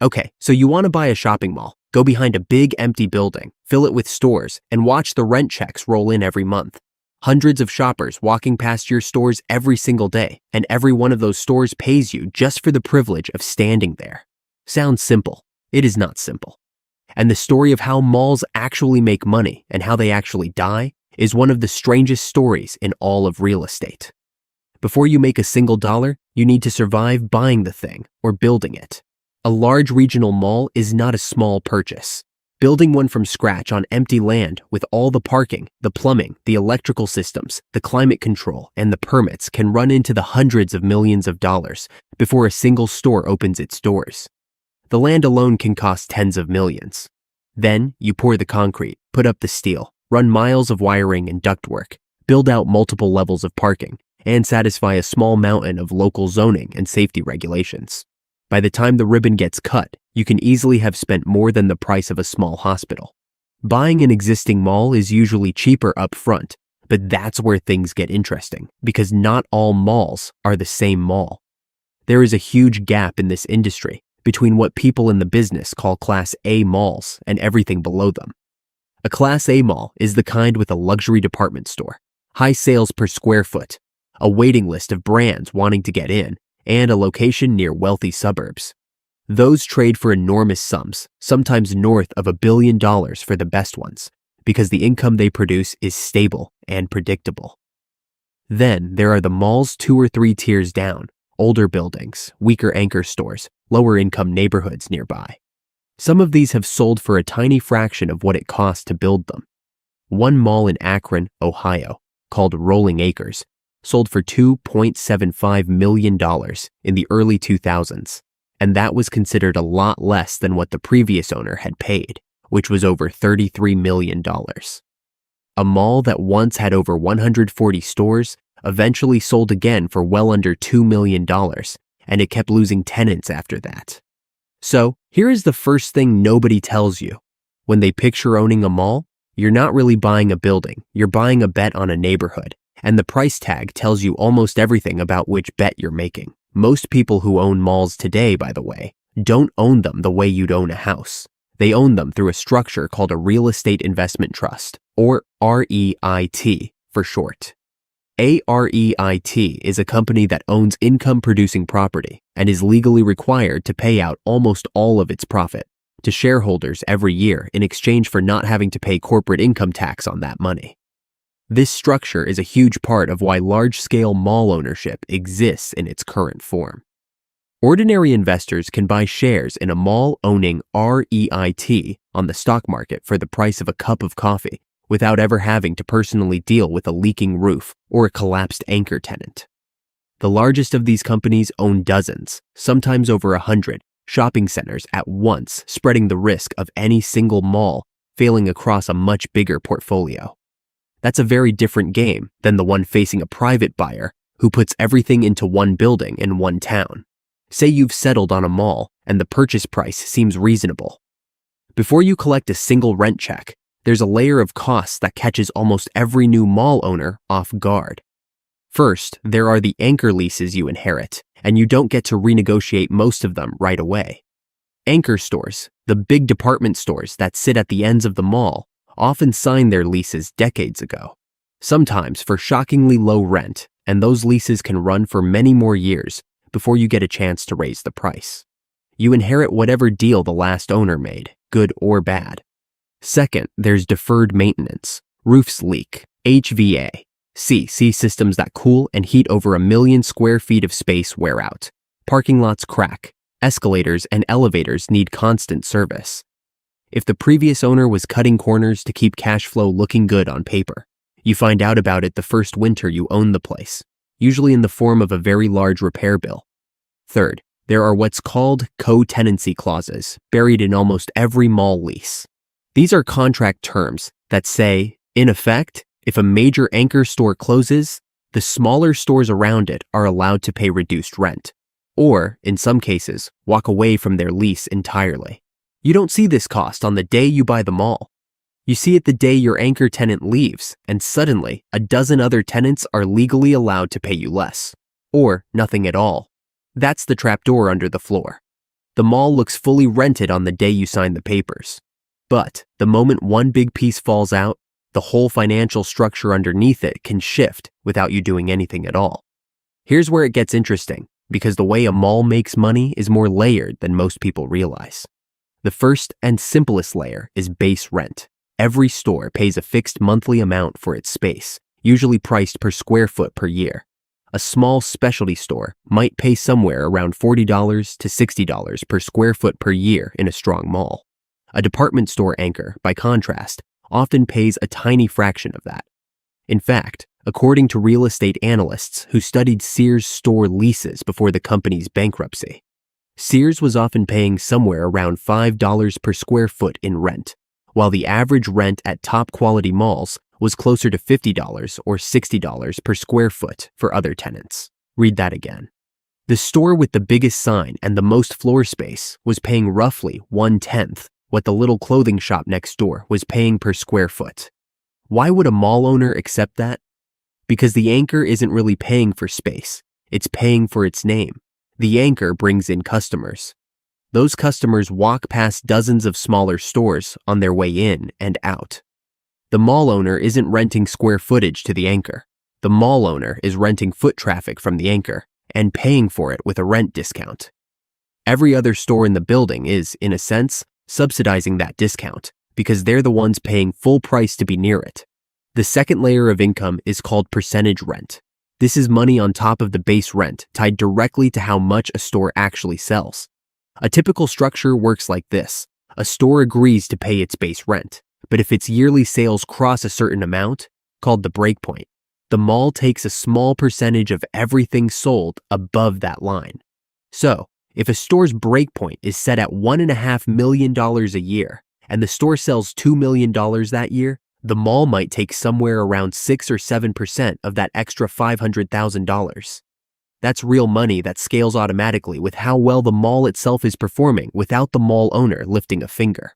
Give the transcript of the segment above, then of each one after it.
Okay, so you want to buy a shopping mall, go behind a big empty building, fill it with stores, and watch the rent checks roll in every month. Hundreds of shoppers walking past your stores every single day, and every one of those stores pays you just for the privilege of standing there. Sounds simple. It is not simple. And the story of how malls actually make money and how they actually die is one of the strangest stories in all of real estate. Before you make a single dollar, you need to survive buying the thing or building it. A large regional mall is not a small purchase. Building one from scratch on empty land with all the parking, the plumbing, the electrical systems, the climate control, and the permits can run into the hundreds of millions of dollars before a single store opens its doors. The land alone can cost tens of millions. Then you pour the concrete, put up the steel, run miles of wiring and ductwork, build out multiple levels of parking, and satisfy a small mountain of local zoning and safety regulations. By the time the ribbon gets cut, you can easily have spent more than the price of a small hospital. Buying an existing mall is usually cheaper up front, but that's where things get interesting, because not all malls are the same mall. There is a huge gap in this industry between what people in the business call Class A malls and everything below them. A Class A mall is the kind with a luxury department store, high sales per square foot, a waiting list of brands wanting to get in, and a location near wealthy suburbs. Those trade for enormous sums, sometimes north of $1 billion for the best ones, because the income they produce is stable and predictable. Then there are the malls 2 or 3 tiers down, older buildings, weaker anchor stores, lower income neighborhoods nearby. Some of these have sold for a tiny fraction of what it cost to build them. One mall in Akron, Ohio, called Rolling Acres, sold for $2.75 million in the early 2000s, and that was considered a lot less than what the previous owner had paid, which was over $33 million. A mall that once had over 140 stores eventually sold again for well under $2 million, and it kept losing tenants after that. So, here is the first thing nobody tells you. When they picture owning a mall, you're not really buying a building, you're buying a bet on a neighborhood. And the price tag tells you almost everything about which bet you're making. Most people who own malls today, by the way, don't own them the way you'd own a house. They own them through a structure called a real estate investment trust, or REIT for short. A REIT is a company that owns income-producing property and is legally required to pay out almost all of its profit to shareholders every year in exchange for not having to pay corporate income tax on that money. This structure is a huge part of why large-scale mall ownership exists in its current form. Ordinary investors can buy shares in a mall-owning REIT on the stock market for the price of a cup of coffee without ever having to personally deal with a leaking roof or a collapsed anchor tenant. The largest of these companies own dozens, sometimes over 100, shopping centers at once, spreading the risk of any single mall failing across a much bigger portfolio. That's a very different game than the one facing a private buyer who puts everything into one building in one town. Say you've settled on a mall and the purchase price seems reasonable. Before you collect a single rent check, there's a layer of costs that catches almost every new mall owner off guard. First, there are the anchor leases you inherit, and you don't get to renegotiate most of them right away. Anchor stores, the big department stores that sit at the ends of the mall, often signed their leases decades ago, sometimes for shockingly low rent, and those leases can run for many more years before you get a chance to raise the price. You inherit whatever deal the last owner made, good or bad. Second, there's deferred maintenance. Roofs leak, HVAC systems that cool and heat over 1 million square feet of space wear out. Parking lots crack. Escalators and elevators need constant service. If the previous owner was cutting corners to keep cash flow looking good on paper, you find out about it the first winter you own the place, usually in the form of a very large repair bill. Third, there are what's called co-tenancy clauses buried in almost every mall lease. These are contract terms that say, in effect, if a major anchor store closes, the smaller stores around it are allowed to pay reduced rent, or, in some cases, walk away from their lease entirely. You don't see this cost on the day you buy the mall. You see it the day your anchor tenant leaves, and suddenly, a dozen other tenants are legally allowed to pay you less, or nothing at all. That's the trapdoor under the floor. The mall looks fully rented on the day you sign the papers. But the moment one big piece falls out, the whole financial structure underneath it can shift without you doing anything at all. Here's where it gets interesting, because the way a mall makes money is more layered than most people realize. The first and simplest layer is base rent. Every store pays a fixed monthly amount for its space, usually priced per square foot per year. A small specialty store might pay somewhere around $40 to $60 per square foot per year in a strong mall. A department store anchor, by contrast, often pays a tiny fraction of that. In fact, according to real estate analysts who studied Sears store leases before the company's bankruptcy, Sears was often paying somewhere around $5 per square foot in rent, while the average rent at top quality malls was closer to $50 or $60 per square foot for other tenants. Read that again. The store with the biggest sign and the most floor space was paying roughly 1/10 what the little clothing shop next door was paying per square foot. Why would a mall owner accept that? Because the anchor isn't really paying for space, it's paying for its name. The anchor brings in customers. Those customers walk past dozens of smaller stores on their way in and out. The mall owner isn't renting square footage to the anchor. The mall owner is renting foot traffic from the anchor and paying for it with a rent discount. Every other store in the building is, in a sense, subsidizing that discount because they're the ones paying full price to be near it. The second layer of income is called percentage rent. This is money on top of the base rent tied directly to how much a store actually sells. A typical structure works like this. A store agrees to pay its base rent, but if its yearly sales cross a certain amount, called the breakpoint, the mall takes a small percentage of everything sold above that line. So, if a store's breakpoint is set at $1.5 million a year, and the store sells $2 million that year, the mall might take somewhere around 6 or 7% of that extra $500,000. That's real money that scales automatically with how well the mall itself is performing without the mall owner lifting a finger.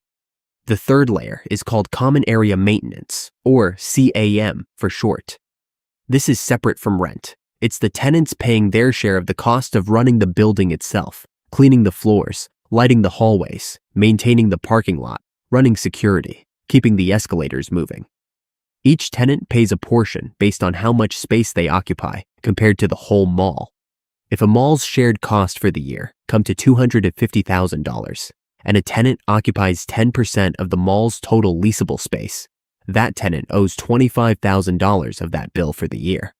The third layer is called Common Area Maintenance, or CAM for short. This is separate from rent. It's the tenants paying their share of the cost of running the building itself, cleaning the floors, lighting the hallways, maintaining the parking lot, running security, keeping the escalators moving. Each tenant pays a portion based on how much space they occupy compared to the whole mall. If a mall's shared cost for the year come to $250,000 and a tenant occupies 10% of the mall's total leasable space, that tenant owes $25,000 of that bill for the year.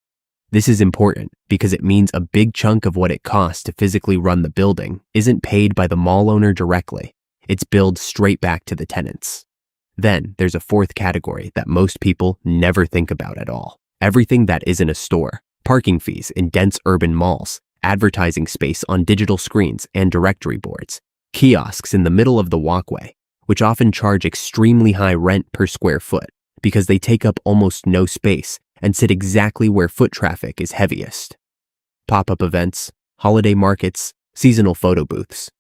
This is important because it means a big chunk of what it costs to physically run the building isn't paid by the mall owner directly. It's billed straight back to the tenants. Then there's a fourth category that most people never think about at all. Everything that isn't a store. Parking fees in dense urban malls, advertising space on digital screens and directory boards, kiosks in the middle of the walkway, which often charge extremely high rent per square foot because they take up almost no space and sit exactly where foot traffic is heaviest. Pop-up events, holiday markets, seasonal photo booths.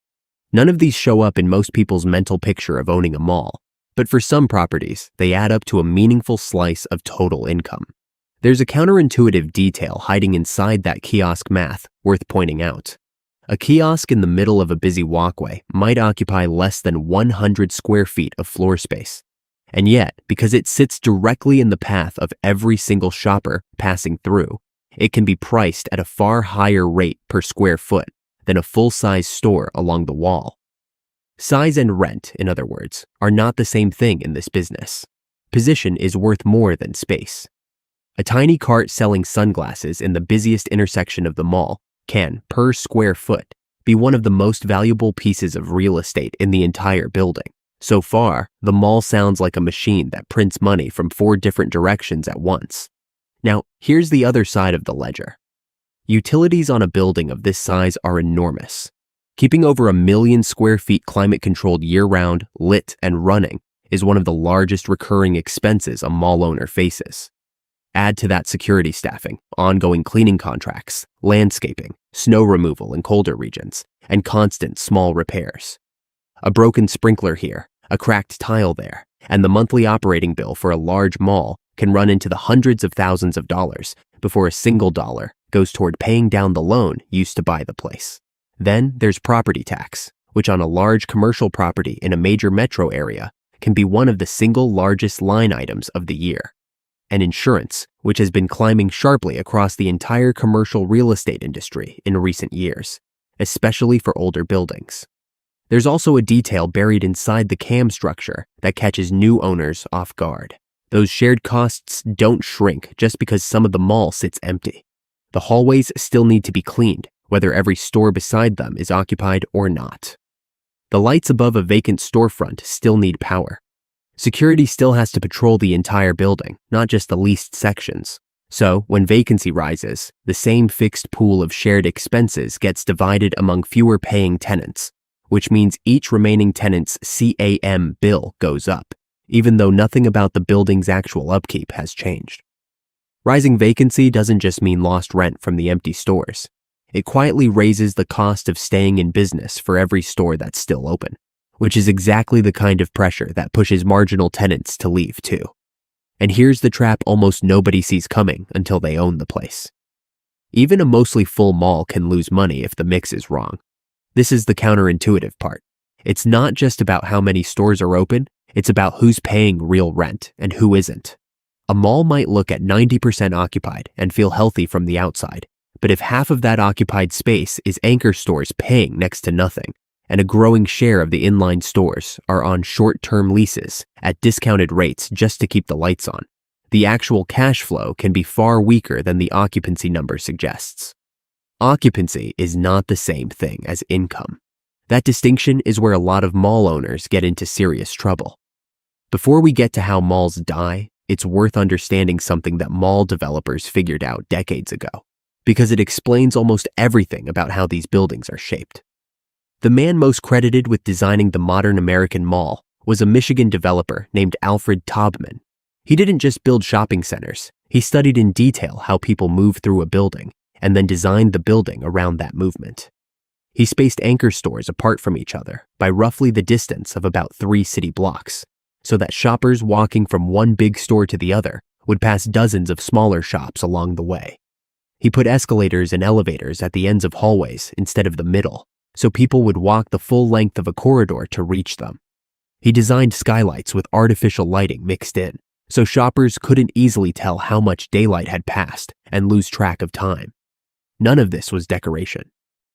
None of these show up in most people's mental picture of owning a mall, but for some properties, they add up to a meaningful slice of total income. There's a counterintuitive detail hiding inside that kiosk math worth pointing out. A kiosk in the middle of a busy walkway might occupy less than 100 square feet of floor space. And yet, because it sits directly in the path of every single shopper passing through, it can be priced at a far higher rate per square foot than a full-size store along the wall. Size and rent, in other words, are not the same thing in this business. Position is worth more than space. A tiny cart selling sunglasses in the busiest intersection of the mall can, per square foot, be one of the most valuable pieces of real estate in the entire building. So far, the mall sounds like a machine that prints money from 4 different directions at once. Now, here's the other side of the ledger. Utilities on a building of this size are enormous. Keeping over 1 million square feet climate-controlled year-round, lit, and running is one of the largest recurring expenses a mall owner faces. Add to that security staffing, ongoing cleaning contracts, landscaping, snow removal in colder regions, and constant small repairs. A broken sprinkler here, a cracked tile there, and the monthly operating bill for a large mall can run into the hundreds of thousands of dollars before a single dollar goes toward paying down the loan used to buy the place. Then there's property tax, which on a large commercial property in a major metro area can be one of the single largest line items of the year. And insurance, which has been climbing sharply across the entire commercial real estate industry in recent years, especially for older buildings. There's also a detail buried inside the CAM structure that catches new owners off guard. Those shared costs don't shrink just because some of the mall sits empty. The hallways still need to be cleaned, whether every store beside them is occupied or not. The lights above a vacant storefront still need power. Security still has to patrol the entire building, not just the leased sections. So, when vacancy rises, the same fixed pool of shared expenses gets divided among fewer paying tenants, which means each remaining tenant's CAM bill goes up, even though nothing about the building's actual upkeep has changed. Rising vacancy doesn't just mean lost rent from the empty stores. It quietly raises the cost of staying in business for every store that's still open, which is exactly the kind of pressure that pushes marginal tenants to leave too. And here's the trap almost nobody sees coming until they own the place. Even a mostly full mall can lose money if the mix is wrong. This is the counterintuitive part. It's not just about how many stores are open, it's about who's paying real rent and who isn't. A mall might look at 90% occupied and feel healthy from the outside, but if half of that occupied space is anchor stores paying next to nothing, and a growing share of the inline stores are on short-term leases at discounted rates just to keep the lights on, the actual cash flow can be far weaker than the occupancy number suggests. Occupancy is not the same thing as income. That distinction is where a lot of mall owners get into serious trouble. Before we get to how malls die, it's worth understanding something that mall developers figured out decades ago, because it explains almost everything about how these buildings are shaped. The man most credited with designing the modern American mall was a Michigan developer named Alfred Taubman. He didn't just build shopping centers, he studied in detail how people move through a building and then designed the building around that movement. He spaced anchor stores apart from each other by roughly the distance of about 3 city blocks, so that shoppers walking from one big store to the other would pass dozens of smaller shops along the way. He put escalators and elevators at the ends of hallways instead of the middle, so people would walk the full length of a corridor to reach them. He designed skylights with artificial lighting mixed in, so shoppers couldn't easily tell how much daylight had passed and lose track of time. None of this was decoration.